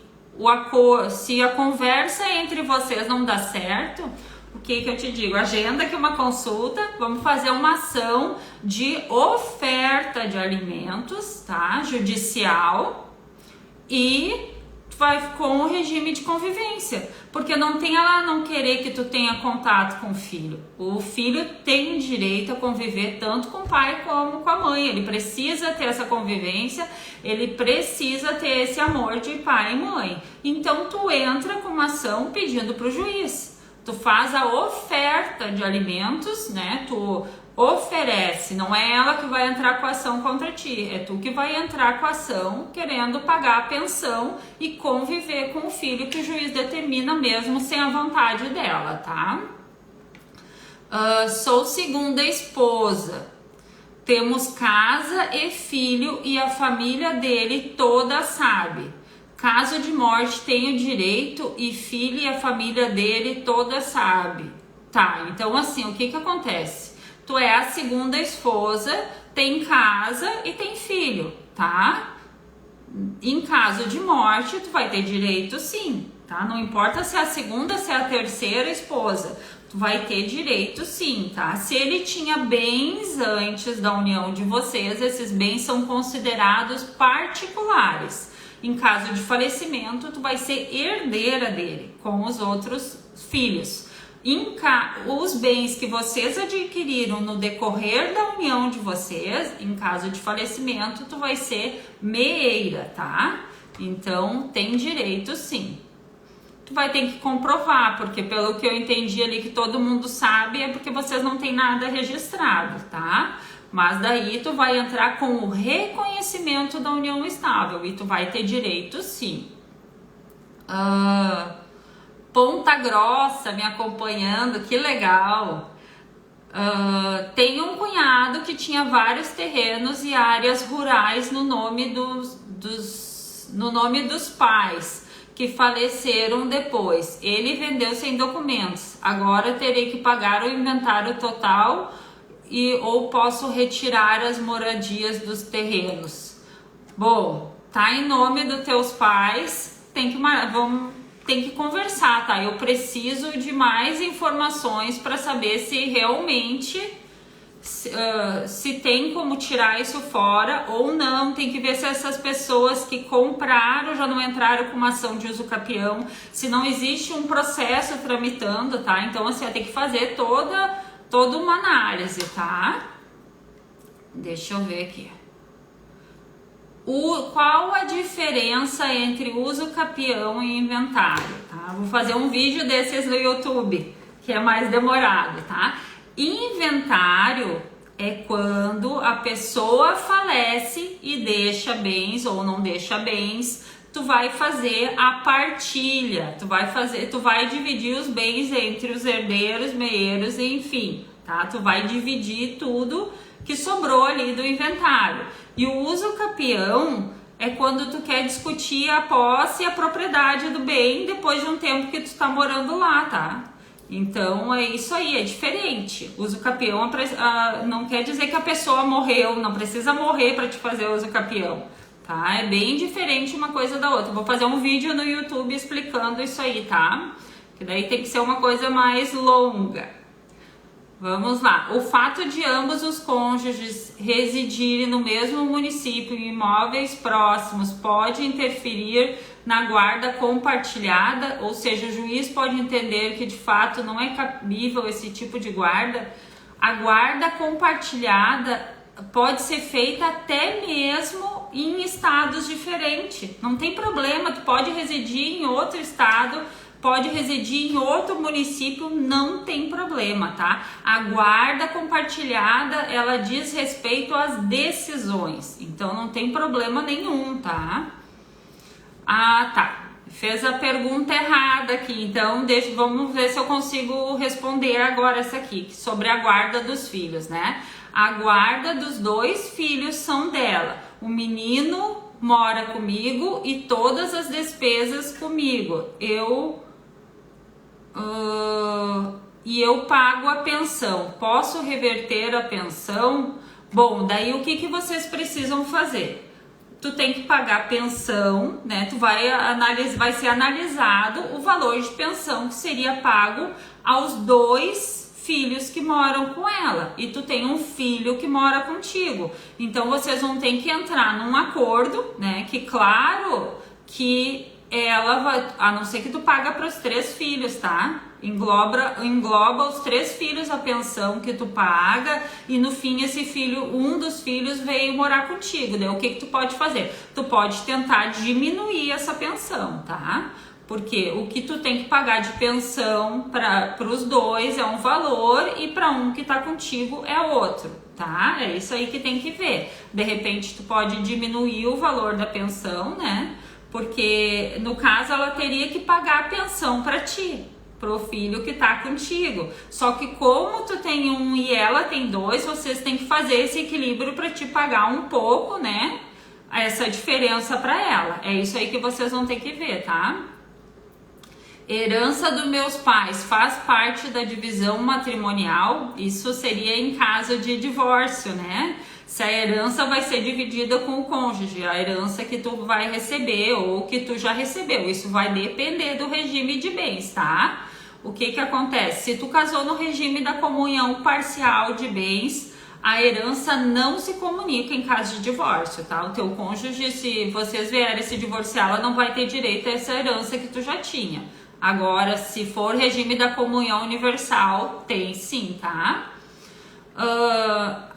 a conversa entre vocês não dá certo, o que eu te digo? Agenda aqui uma consulta, vamos fazer uma ação de oferta de alimentos, tá? Judicial, e vai com o regime de convivência, porque não tem ela não querer que tu tenha contato com o filho. O filho tem direito a conviver tanto com o pai como com a mãe. Ele precisa ter essa convivência, ele precisa ter esse amor de pai e mãe. Então tu entra com uma ação pedindo para o juiz. Tu faz a oferta de alimentos, né? Tu oferece, não é ela que vai entrar com a ação contra ti, é tu que vai entrar com a ação querendo pagar a pensão e conviver com o filho que o juiz determina mesmo sem a vontade dela, tá? Sou segunda esposa, temos casa e filho e a família dele toda sabe. Caso de morte tenho direito e filho e a família dele toda sabe. Tá, então assim, o que acontece? Tu é a segunda esposa, tem casa e tem filho, tá? Em caso de morte, tu vai ter direito sim, tá? Não importa se é a segunda, se é a terceira esposa, tu vai ter direito sim, tá? Se ele tinha bens antes da união de vocês, esses bens são considerados particulares. Em caso de falecimento, tu vai ser herdeira dele, com os outros filhos. Os bens que vocês adquiriram no decorrer da união de vocês, em caso de falecimento, tu vai ser meeira, tá? Então, tem direito sim. Tu vai ter que comprovar, porque pelo que eu entendi ali que todo mundo sabe, é porque vocês não tem nada registrado, tá? Mas daí tu vai entrar com o reconhecimento da união estável e tu vai ter direito sim. Ponta Grossa me acompanhando, que legal. Tenho um cunhado que tinha vários terrenos e áreas rurais no nome dos pais que faleceram depois. Ele vendeu sem documentos. Agora terei que pagar o inventário total ou posso retirar as moradias dos terrenos. Bom, tá em nome dos teus pais, tem que conversar, tá? Eu preciso de mais informações para saber se realmente se tem como tirar isso fora ou não. Tem que ver se essas pessoas que compraram já não entraram com uma ação de uso capião, se não existe um processo tramitando, tá? Então assim, tem que fazer toda uma análise, tá? Deixa eu ver aqui. Qual a diferença entre uso capião e inventário, tá? Vou fazer um vídeo desses no YouTube, que é mais demorado, tá? Inventário é quando a pessoa falece e deixa bens ou não deixa bens. Tu vai fazer a partilha, tu vai dividir os bens entre os herdeiros, meieiros, enfim, tá? Tu vai dividir tudo que sobrou ali do inventário. E o uso capião é quando tu quer discutir a posse e a propriedade do bem depois de um tempo que tu tá morando lá, tá? Então é isso aí, é diferente. Uso capião não quer dizer que a pessoa morreu, não precisa morrer para te fazer uso capião, tá? É bem diferente uma coisa da outra. Vou fazer um vídeo no YouTube explicando isso aí, tá? Que daí tem que ser uma coisa mais longa. Vamos lá. O fato de ambos os cônjuges residirem no mesmo município em imóveis próximos pode interferir na guarda compartilhada, ou seja, o juiz pode entender que de fato não é cabível esse tipo de guarda. A guarda compartilhada pode ser feita até mesmo em estados diferentes. Não tem problema, tu pode residir em outro estado, pode residir em outro município, não tem problema, tá? A guarda compartilhada, ela diz respeito às decisões, então não tem problema nenhum, tá? Ah, tá. Fez a pergunta errada aqui, então vamos ver se eu consigo responder agora essa aqui, sobre a guarda dos filhos, né? A guarda dos 2 filhos são dela. O menino mora comigo e todas as despesas comigo. Eu pago a pensão. Posso reverter a pensão? Bom, daí o que vocês precisam fazer? Tu tem que pagar pensão, né? Vai ser analisado o valor de pensão que seria pago aos 2 filhos que moram com ela. E tu tem um filho que mora contigo. Então vocês vão ter que entrar num acordo, né? Que claro que ela vai, a não ser que tu paga para os 3 filhos, tá? Engloba os 3 filhos a pensão que tu paga e no fim um dos filhos veio morar contigo. Daí o que tu pode fazer? Tu pode tentar diminuir essa pensão, tá? Porque o que tu tem que pagar de pensão para os 2 é um valor e para um que tá contigo é outro, tá? É isso aí que tem que ver. De repente tu pode diminuir o valor da pensão, né? Porque no caso ela teria que pagar a pensão para ti, pro filho que tá contigo. Só que como tu tem um e ela tem 2, vocês têm que fazer esse equilíbrio para te pagar um pouco, né? Essa diferença para ela. É isso aí que vocês vão ter que ver, tá? Herança dos meus pais faz parte da divisão matrimonial? Isso seria em caso de divórcio, né? Se a herança vai ser dividida com o cônjuge, a herança que tu vai receber ou que tu já recebeu, isso vai depender do regime de bens, tá? O que acontece? Se tu casou no regime da comunhão parcial de bens, a herança não se comunica em caso de divórcio, tá? O teu cônjuge, se vocês vierem se divorciar, ela não vai ter direito a essa herança que tu já tinha. Agora, se for regime da comunhão universal, tem sim, tá?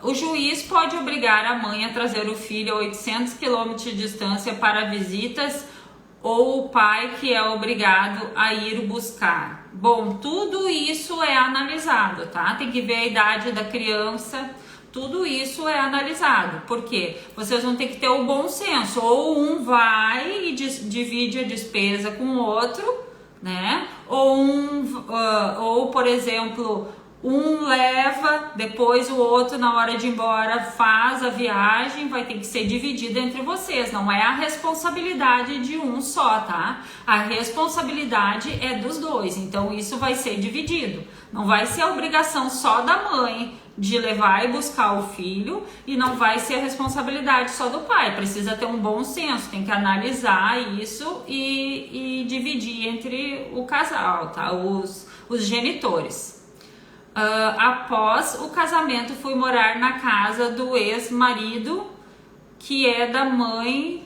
O juiz pode obrigar a mãe a trazer o filho a 800 km de distância para visitas ou o pai que é obrigado a ir buscar. Bom, tudo isso é analisado, tá? Tem que ver a idade da criança, tudo isso é analisado. Por quê? Vocês vão ter que ter o bom senso, ou um vai e divide a despesa com o outro, né? Ou por exemplo, um leva, depois o outro na hora de ir embora faz a viagem, vai ter que ser dividida entre vocês, não é a responsabilidade de um só, tá? A responsabilidade é dos 2, então isso vai ser dividido. Não vai ser a obrigação só da mãe de levar e buscar o filho e não vai ser a responsabilidade só do pai. Precisa ter um bom senso, tem que analisar isso e dividir entre o casal, tá? Os genitores. Após o casamento, fui morar na casa do ex-marido, que é da mãe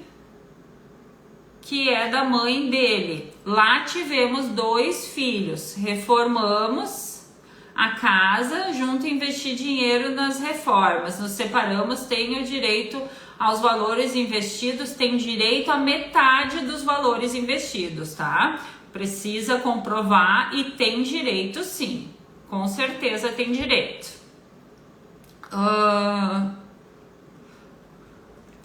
dele. Lá tivemos 2 filhos. Reformamos a casa, junto a investir dinheiro nas reformas. Nos separamos, tenho direito aos valores investidos, tem direito a metade dos valores investidos, tá? Precisa comprovar e tem direito sim. Com certeza tem direito.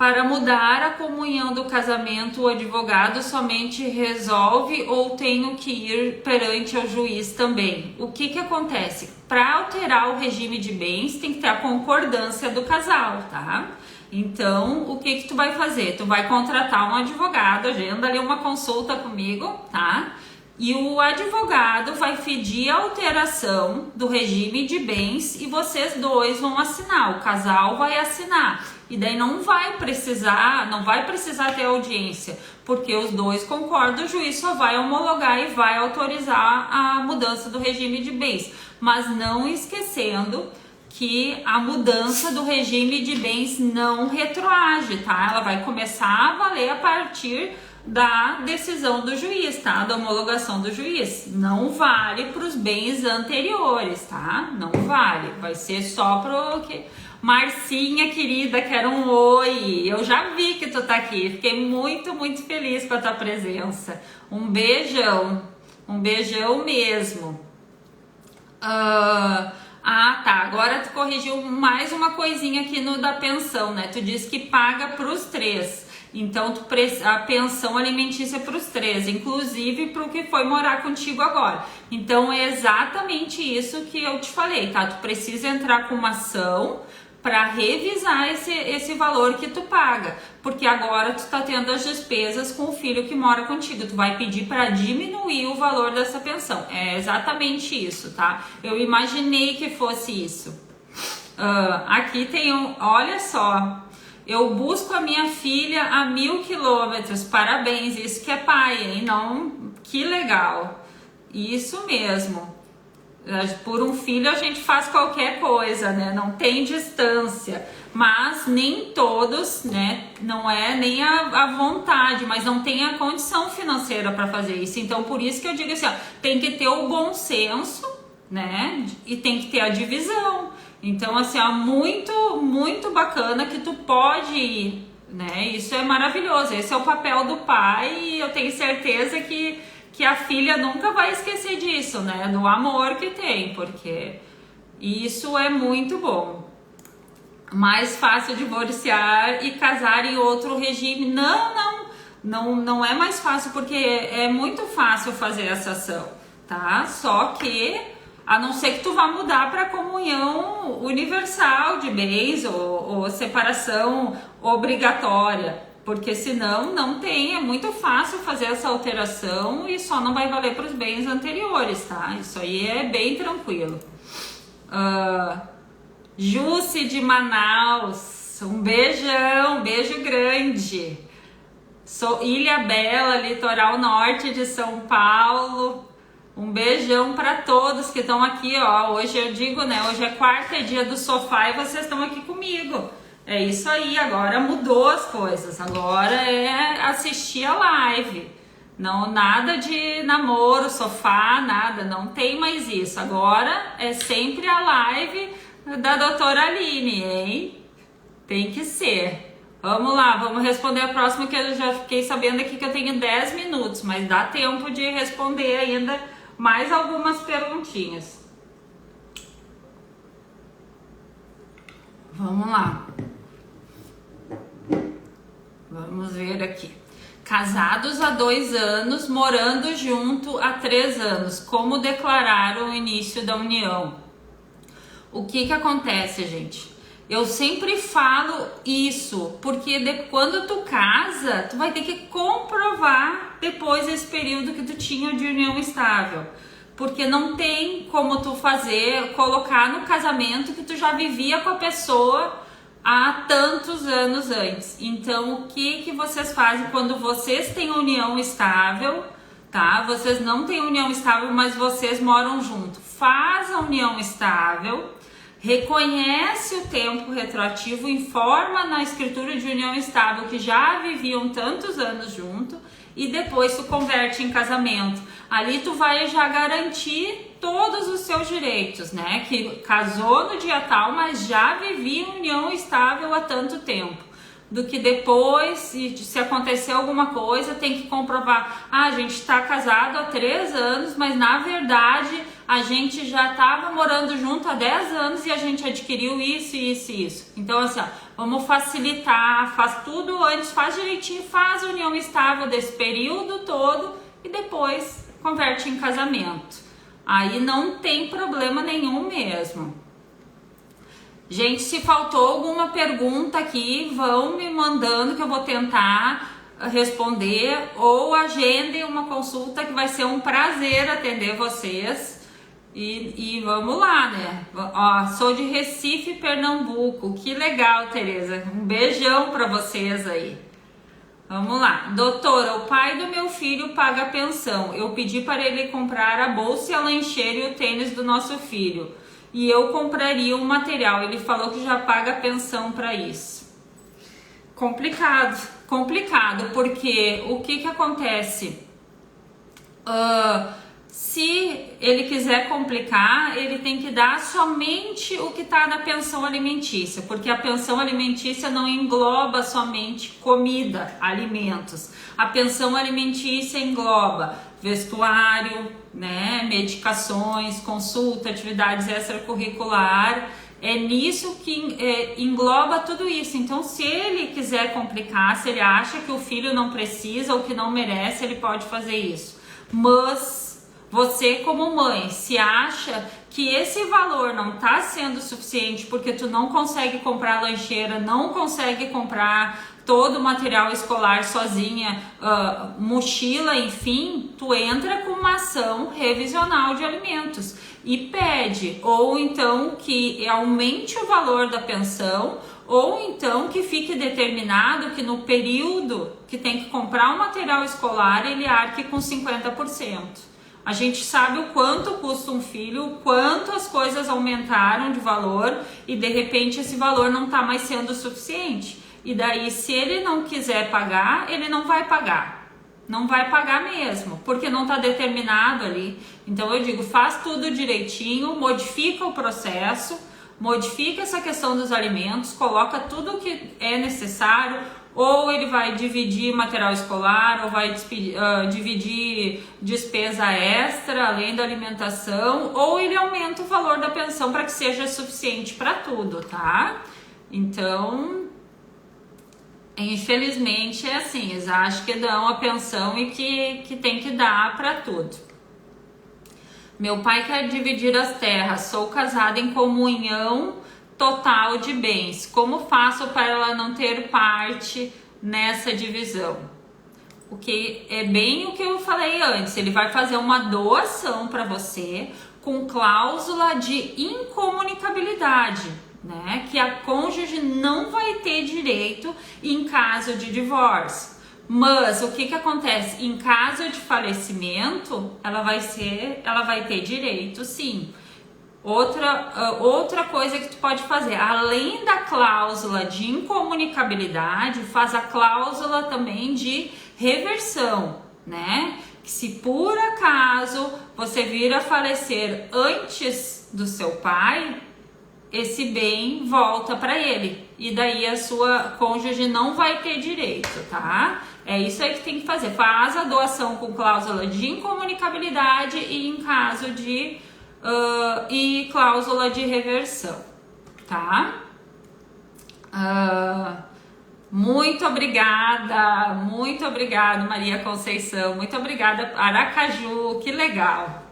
Para mudar a comunhão do casamento, o advogado somente resolve ou tenho que ir perante o juiz também? O que acontece? Para alterar o regime de bens, tem que ter a concordância do casal, tá? Então, o que tu vai fazer? Tu vai contratar um advogado, agenda ali uma consulta comigo, tá? E o advogado vai pedir a alteração do regime de bens e vocês dois vão assinar, o casal vai assinar. E daí não vai precisar ter audiência, porque os dois concordam, o juiz só vai homologar e vai autorizar a mudança do regime de bens. Mas não esquecendo que a mudança do regime de bens não retroage, tá? Ela vai começar a valer a partir da decisão do juiz, tá? Da homologação do juiz. Não vale para os bens anteriores, tá? Não vale. Vai ser só pro que... Marcinha, querida, quero um oi. Eu já vi que tu tá aqui. Fiquei muito, muito feliz com a tua presença. Um beijão. Um beijão mesmo. Tá. Agora tu corrigiu mais uma coisinha aqui no da pensão, né? Tu disse que paga pros 3. Então, a pensão alimentícia para os 3, inclusive para o que foi morar contigo agora. Então, é exatamente isso que eu te falei, tá? Tu precisa entrar com uma ação para revisar esse valor que tu paga, porque agora tu tá tendo as despesas com o filho que mora contigo, tu vai pedir para diminuir o valor dessa pensão, é exatamente isso, tá? Eu imaginei que fosse isso. Aqui tem olha só, eu busco a minha filha a 1000 quilômetros, parabéns, isso que é pai, hein? Não, que legal, isso mesmo. Por um filho a gente faz qualquer coisa, né? Não tem distância, mas nem todos, né? Não é nem a vontade, mas não tem a condição financeira para fazer isso. Então, por isso que eu digo assim, ó, tem que ter o bom senso, né? E tem que ter a divisão. Então, assim, ó, muito, muito bacana que tu pode ir, né? Isso é maravilhoso. Esse é o papel do pai e eu tenho certeza que a filha nunca vai esquecer disso, né? Do amor que tem, porque isso é muito bom. Mais fácil divorciar e casar em outro regime. Não é mais fácil, porque é muito fácil fazer essa ação, tá? Só que, a não ser que tu vá mudar para comunhão universal de bens ou separação obrigatória. Porque senão não tem, é muito fácil fazer essa alteração e só não vai valer para os bens anteriores, tá? Isso aí é bem tranquilo. Jusce de Manaus, um beijão, um beijo grande. Sou Ilha Bela, litoral norte de São Paulo. Um beijão para todos que estão aqui, ó. Hoje eu digo, né? Hoje é quarta, é dia do sofá e vocês estão aqui comigo. É isso aí, agora mudou as coisas, agora é assistir a live, não, nada de namoro, sofá, nada, não tem mais isso, agora é sempre a live da doutora Aline, hein? Tem que ser. Vamos lá, vamos responder a próxima, que eu já fiquei sabendo aqui que eu tenho 10 minutos, mas dá tempo de responder ainda mais algumas perguntinhas. Vamos lá. Vamos ver aqui. Casados há 2 anos, morando junto há 3 anos. Como declarar o início da união? O que acontece, gente? Eu sempre falo isso, porque quando tu casa, tu vai ter que comprovar depois desse período que tu tinha de união estável. Porque não tem como tu colocar no casamento que tu já vivia com a pessoa há tantos anos antes. Então, o que vocês fazem quando vocês têm união estável, tá? Vocês não têm união estável, mas vocês moram junto. Faz a união estável, reconhece o tempo retroativo, informa na escritura de união estável que já viviam tantos anos junto e depois tu converte em casamento. Ali tu vai já garantir todos os seus direitos, né? Que casou no dia tal, mas já vivia em união estável há tanto tempo. Do que depois, se acontecer alguma coisa, tem que comprovar. A gente está casado há 3 anos, mas na verdade a gente já estava morando junto há 10 anos e a gente adquiriu isso, isso e isso. Então, assim, ó, vamos facilitar, faz tudo antes, faz direitinho, faz a união estável desse período todo e depois converte em casamento. Aí não tem problema nenhum mesmo. Gente, se faltou alguma pergunta aqui, vão me mandando que eu vou tentar responder, ou agendem uma consulta que vai ser um prazer atender vocês. E vamos lá, né? Ó, sou de Recife, Pernambuco. Que legal, Tereza. Um beijão pra vocês aí. Vamos lá. Doutora, o pai do meu filho paga a pensão. Eu pedi para ele comprar a bolsa, a lancheira e o tênis do nosso filho. E eu compraria o material. Ele falou que já paga a pensão para isso. Complicado, porque o que acontece? Se ele quiser complicar, ele tem que dar somente o que está na pensão alimentícia, porque a pensão alimentícia não engloba somente comida, alimentos. A pensão alimentícia engloba vestuário, né, medicações, consulta, atividades extracurricular. É nisso que engloba tudo isso. Então, se ele quiser complicar, se ele acha que o filho não precisa ou que não merece, ele pode fazer isso. Mas você, como mãe, se acha que esse valor não está sendo suficiente porque tu não consegue comprar lancheira, não consegue comprar todo o material escolar sozinha, mochila, enfim, tu entra com uma ação revisional de alimentos e pede, ou então que aumente o valor da pensão, ou então que fique determinado que no período que tem que comprar o material escolar, ele arque com 50%. A gente sabe o quanto custa um filho, o quanto as coisas aumentaram de valor e de repente esse valor não está mais sendo suficiente. E daí, se ele não quiser pagar, ele não vai pagar. Não vai pagar mesmo, porque não está determinado ali. Então eu digo, faz tudo direitinho, modifica o processo, modifica essa questão dos alimentos, coloca tudo o que é necessário, ou ele vai dividir material escolar, ou vai dividir despesa extra, além da alimentação, ou ele aumenta o valor da pensão para que seja suficiente para tudo, tá? Então, infelizmente é assim, eles acham que dão a pensão e que tem que dar para tudo. Meu pai quer dividir as terras, sou casada em comunhão total de bens. Como faço para ela não ter parte nessa divisão? O que é bem o que eu falei antes, ele vai fazer uma doação para você com cláusula de incomunicabilidade, né? Que a cônjuge não vai ter direito em caso de divórcio. Mas o que acontece? Em caso de falecimento, ela vai ter direito, sim. Outra coisa que tu pode fazer, além da cláusula de incomunicabilidade, faz a cláusula também de reversão, né? Que se por acaso você vir a falecer antes do seu pai, esse bem volta para ele e daí a sua cônjuge não vai ter direito, tá? É isso aí que tem que fazer. Faz a doação com cláusula de incomunicabilidade e em caso de e cláusula de reversão, tá? Muito obrigada, Maria Conceição, muito obrigada, Aracaju, que legal.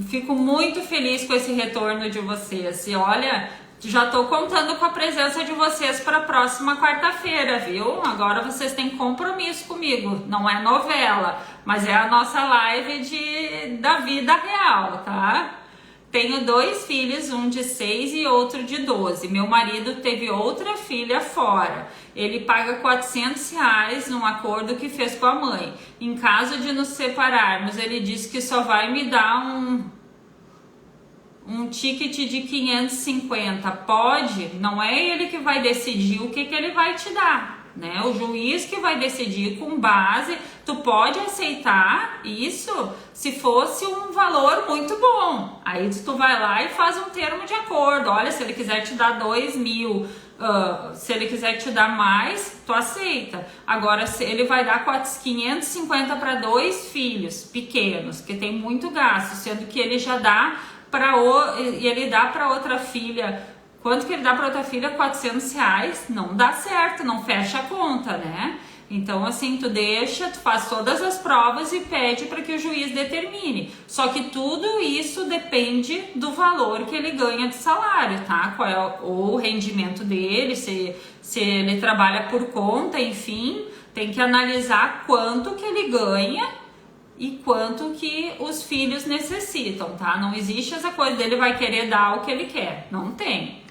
Fico muito feliz com esse retorno de vocês. E olha, já tô contando com a presença de vocês para a próxima quarta-feira, viu? Agora vocês têm compromisso comigo. Não é novela, mas é a nossa live da vida real, tá? Tenho 2 filhos, um de 6 e outro de 12. Meu marido teve outra filha fora. Ele paga R$400 num acordo que fez com a mãe. Em caso de nos separarmos, ele disse que só vai me dar um ticket de 550. Pode? Não é ele que vai decidir o que ele vai te dar, né? O juiz que vai decidir com base. Tu pode aceitar isso se fosse um valor muito bom. Aí tu vai lá e faz um termo de acordo. Olha, se ele quiser te dar 2.000, se ele quiser te dar mais, tu aceita. Agora, se ele vai dar 550 para 2 filhos pequenos, que tem muito gasto, sendo que ele já dá ele dá para outra filha Quanto que ele dá para outra filha? R$ 400. Não dá certo, não fecha a conta, né? Então, assim, tu faz todas as provas e pede para que o juiz determine. Só que tudo isso depende do valor que ele ganha de salário, tá? Qual é o rendimento dele, se ele trabalha por conta, enfim, tem que analisar quanto que ele ganha e quanto que os filhos necessitam, tá? Não existe essa coisa dele vai querer dar o que ele quer, não tem.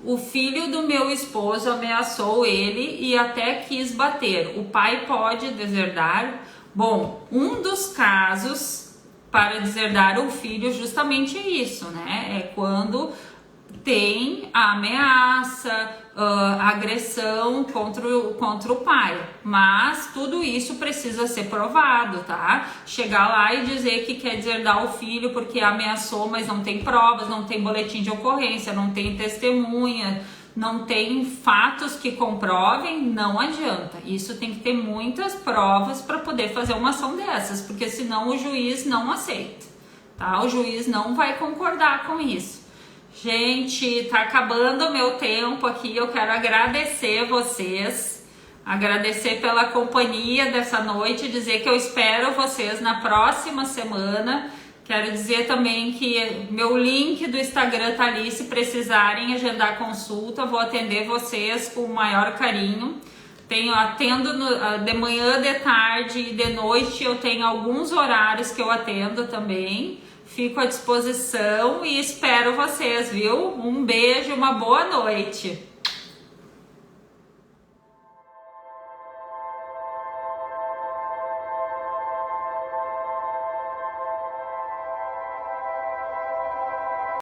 O filho do meu esposo ameaçou ele e até quis bater. O pai pode deserdar? Bom, um dos casos para deserdar o filho justamente é isso, né? É quando tem a ameaça, a agressão contra o pai. Mas tudo isso precisa ser provado, tá? Chegar lá e dizer que quer deserdar o filho porque ameaçou, mas não tem provas, não tem boletim de ocorrência, não tem testemunha, não tem fatos que comprovem, não adianta. Isso tem que ter muitas provas para poder fazer uma ação dessas, porque senão o juiz não aceita, tá? O juiz não vai concordar com isso. Gente, tá acabando o meu tempo aqui, eu quero agradecer vocês, agradecer pela companhia dessa noite, dizer que eu espero vocês na próxima semana. Quero dizer também que meu link do Instagram tá ali, se precisarem agendar consulta, vou atender vocês com o maior carinho. Atendo de manhã, de tarde e de noite, eu tenho alguns horários que eu atendo também. Fico à disposição e espero vocês, viu? Um beijo, uma boa noite.